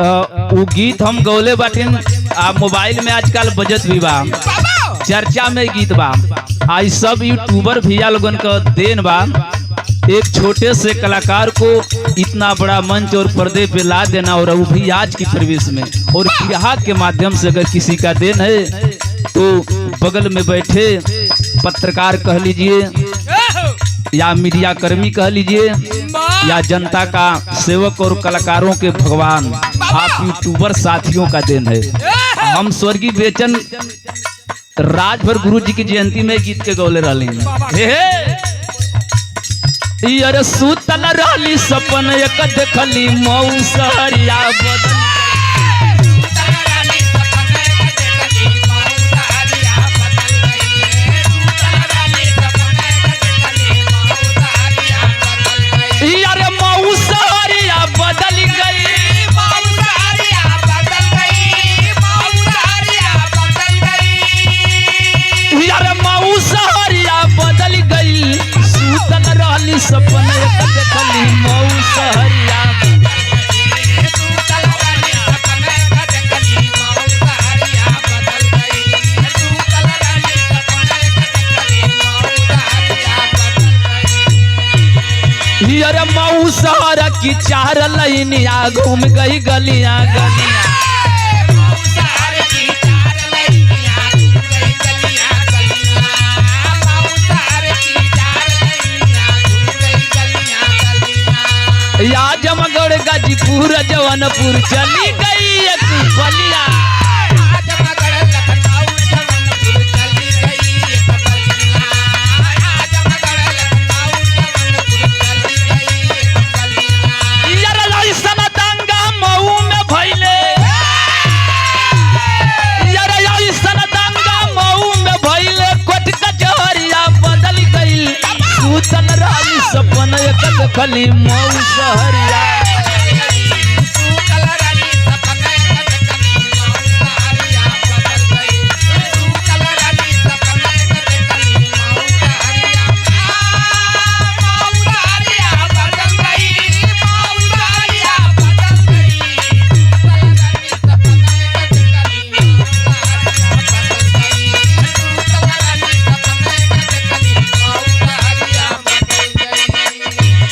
वो गीत हम गौले बाटिन आप मोबाइल में आजकल बजत भी बा, चर्चा में गीत बा। आज सब यूट्यूबर भैया लोगन का देन बा, एक छोटे से कलाकार को इतना बड़ा मंच और पर्दे पे ला देना, और वो भी आज की परिवेश में। और बिरहा के माध्यम से अगर किसी का देन है तो बगल में बैठे पत्रकार कह लीजिए, या मीडिया कर्मी कह लीजिए, या जनता का सेवक और कलाकारों के भगवान आप यूट्यूबर साथियों का देन है। हम स्वर्गीय बेचन राजभर गुरु जी की जयंती में गीत के गौले रही। अरे सुतल रहली सपन एक देखली मऊ सहरिया बदल, अरे मऊ सहरिया बदल गई, अरे मऊ सहरिया बदल गई, सुतल रहली सपन एक देखली मऊ सहरिया। अरे मऊ सहरा की चार लाइनिया घूम गई गलियां गलियां, आजमगढ़ गाजीपुर जौनपुर चली गई एक बलिया, सपन एक देखली मऊ सहरिया।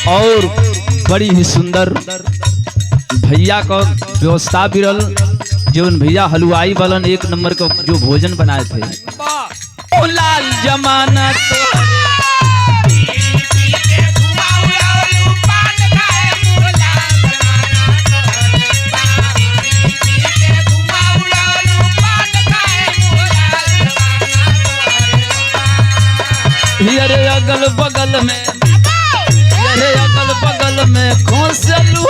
और बड़ी ही सुंदर भैया का व्यवस्था भी रल, जीवन भैया हलवाई वालन एक नंबर का जो भोजन बनाए थे। ओ लाल जमाना तो अरे अगल बगल में, अगल बगल में खोसलू